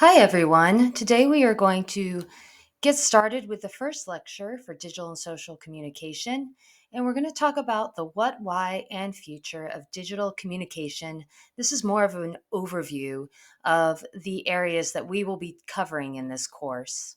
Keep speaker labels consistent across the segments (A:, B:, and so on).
A: Hi, everyone. Today we are going to get started with the first lecture for digital and social communication. And we're going to talk about the what, why, and future of digital communication. This is more of an overview of the areas that we will be covering in this course.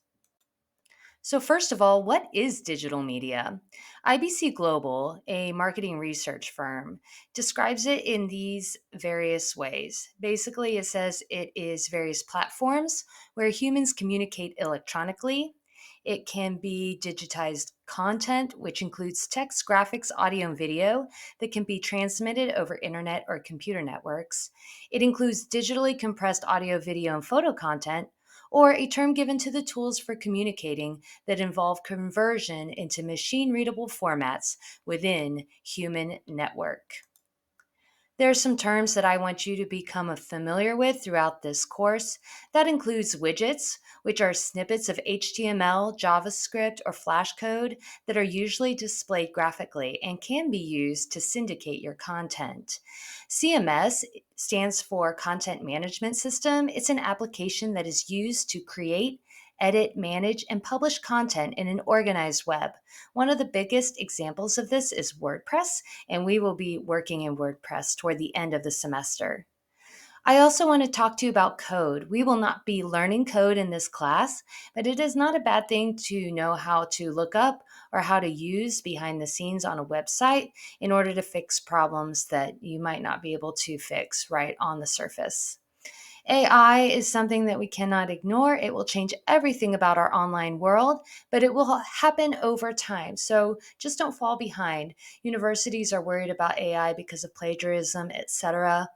A: So, first of all, what is digital media? IBC Global, a marketing research firm, describes it in these various ways. Basically, it says it is various platforms where humans communicate electronically. It can be digitized content, which includes text, graphics, audio, and video that can be transmitted over internet or computer networks. It includes digitally compressed audio, video, and photo content, or a term given to the tools for communicating that involve conversion into machine readable formats within human network. There are some terms that I want you to become familiar with throughout this course. That includes widgets, which are snippets of HTML, JavaScript, or Flash code that are usually displayed graphically and can be used to syndicate your content. CMS stands for Content Management System. It's an application that is used to create, edit, manage, and publish content in an organized web. One of the biggest examples of this is WordPress, and we will be working in WordPress toward the end of the semester. I also want to talk to you about code. We will not be learning code in this class, but it is not a bad thing to know how to look up or how to use behind the scenes on a website in order to fix problems that you might not be able to fix right on the surface. AI is something that we cannot ignore. It will change everything about our online world, but it will happen over time. So just don't fall behind. Universities are worried about AI because of plagiarism, etc.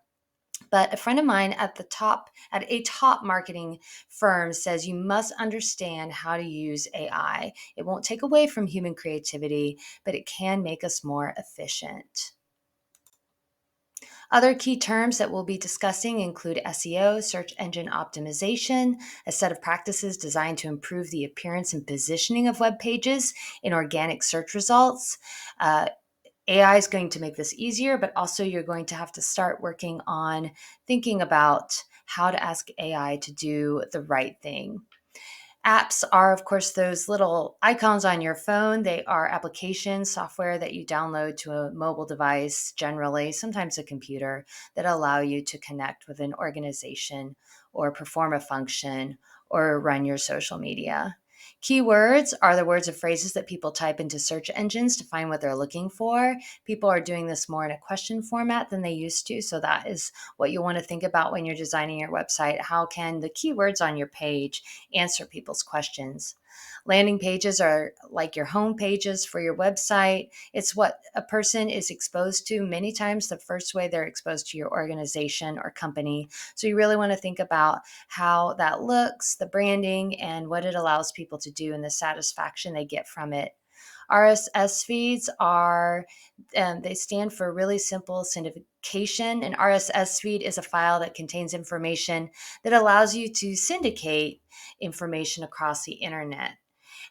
A: But a friend of mine at a top marketing firm says you must understand how to use AI. It won't take away from human creativity, but it can make us more efficient. Other key terms that we'll be discussing include SEO, search engine optimization, a set of practices designed to improve the appearance and positioning of web pages in organic search results. AI is going to make this easier, but also you're going to have to start working on thinking about how to ask AI to do the right thing. Apps are, of course, those little icons on your phone. They are applications, software that you download to a mobile device, generally, sometimes a computer, that allow you to connect with an organization or perform a function or run your social media. Keywords are the words or phrases that people type into search engines to find what they're looking for. People are doing this more in a question format than they used to. So that is what you want to think about when you're designing your website. How can the keywords on your page answer people's questions? Landing pages are like your home pages for your website. It's what a person is exposed to many times the first way they're exposed to your organization or company. So you really want to think about how that looks, the branding, and what it allows people to do and the satisfaction they get from it. RSS feeds they stand for really simple syndication. An RSS feed is a file that contains information that allows you to syndicate information across the internet.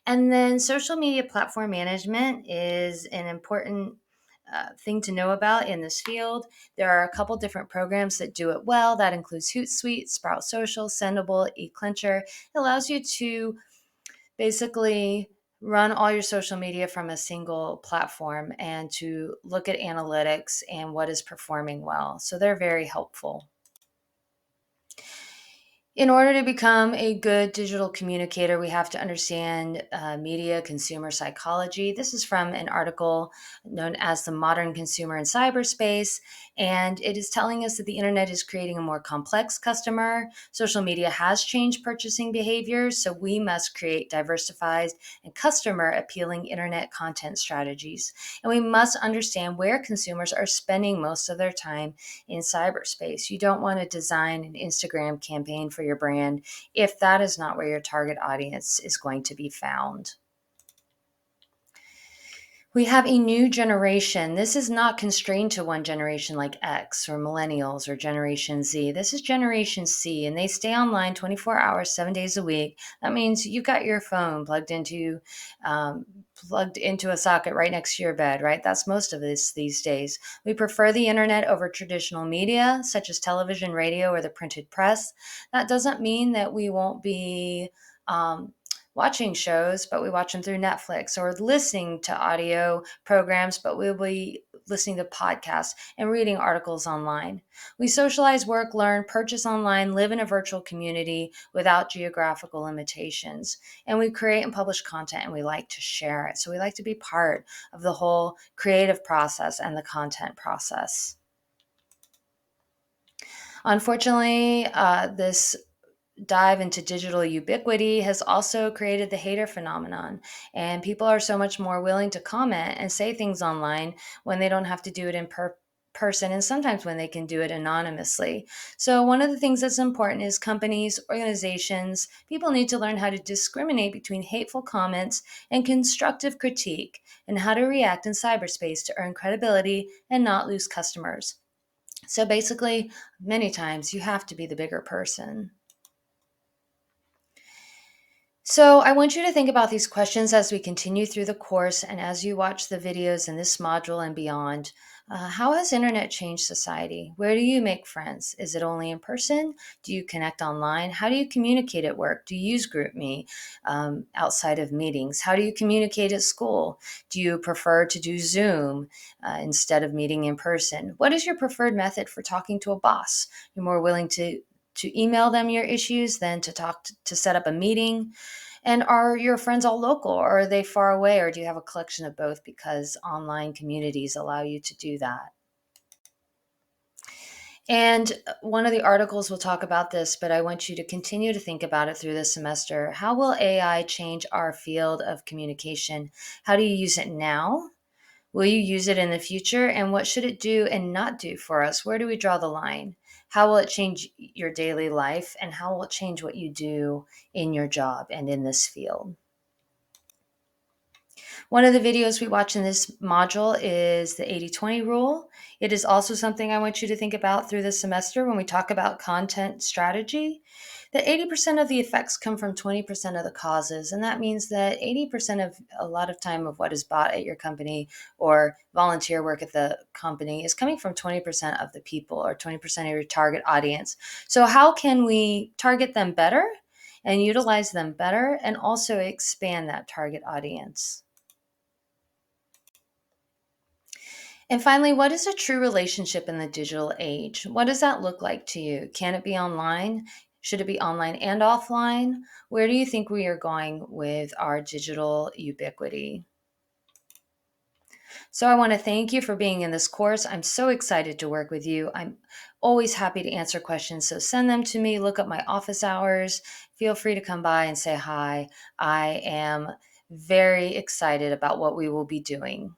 A: And then social media platform management is an important thing to know about in this field. There are a couple different programs that do it well. That includes Hootsuite, Sprout Social, Sendable, eClincher. It allows you to basically run all your social media from a single platform and to look at analytics and what is performing well. So they're very helpful. In order to become a good digital communicator, we have to understand media consumer psychology. This is from an article known as The Modern Consumer in Cyberspace, and it is telling us that the internet is creating a more complex customer. Social media has changed purchasing behaviors, so we must create diversified and customer appealing internet content strategies. And we must understand where consumers are spending most of their time in cyberspace. You don't want to design an Instagram campaign for your brand if that is not where your target audience is going to be found. We have a new generation. This is not constrained to one generation like X or millennials or Generation Z. This is Generation C, and they stay online 24 hours, 7 days a week. That means you've got your phone um, plugged into a socket right next to your bed, right? That's most of this these days. We prefer the internet over traditional media, such as television, radio, or the printed press. That doesn't mean that we won't be um, watching shows, but we watch them through Netflix, or listening to audio programs, but we'll be listening to podcasts and reading articles online. We socialize, work, learn, purchase online, live in a virtual community without geographical limitations. And we create and publish content and we like to share it. So we like to be part of the whole creative process and the content process. Unfortunately, this dive into digital ubiquity has also created the hater phenomenon. And people are so much more willing to comment and say things online when they don't have to do it in person, and sometimes when they can do it anonymously. So, one of the things that's important is companies, organizations, people need to learn how to discriminate between hateful comments and constructive critique, and how to react in cyberspace to earn credibility and not lose customers. So, basically, many times you have to be the bigger person. So, I want you to think about these questions as we continue through the course and as you watch the videos in this module and beyond. How has internet changed society? Where do you make friends? Is it only in person? Do you connect online? How do you communicate at work? Do you use GroupMe outside of meetings? How do you communicate at school? Do you prefer to do Zoom instead of meeting in person? What is your preferred method for talking to a boss? You're more willing to email them your issues than to to set up a meeting? And are your friends all local, or are they far away, or do you have a collection of both because online communities allow you to do that? And one of the articles will talk about this, but I want you to continue to think about it through this semester. How will AI change our field of communication? How do you use it now? Will you use it in the future? And what should it do and not do for us? Where do we draw the line? How will it change your daily life? And how will it change what you do in your job and in this field? One of the videos we watch in this module is the 80/20 rule. It is also something I want you to think about through this semester when we talk about content strategy. That 80% of the effects come from 20% of the causes. And that means that 80% of a lot of time of what is bought at your company or volunteer work at the company is coming from 20% of the people, or 20% of your target audience. So, how can we target them better and utilize them better and also expand that target audience? And finally, what is a true relationship in the digital age? What does that look like to you? Can it be online? Should it be online and offline? Where do you think we are going with our digital ubiquity? So, I want to thank you for being in this course. I'm so excited to work with you. I'm always happy to answer questions. So, send them to me. Look up my office hours. Feel free to come by and say hi. I am very excited about what we will be doing.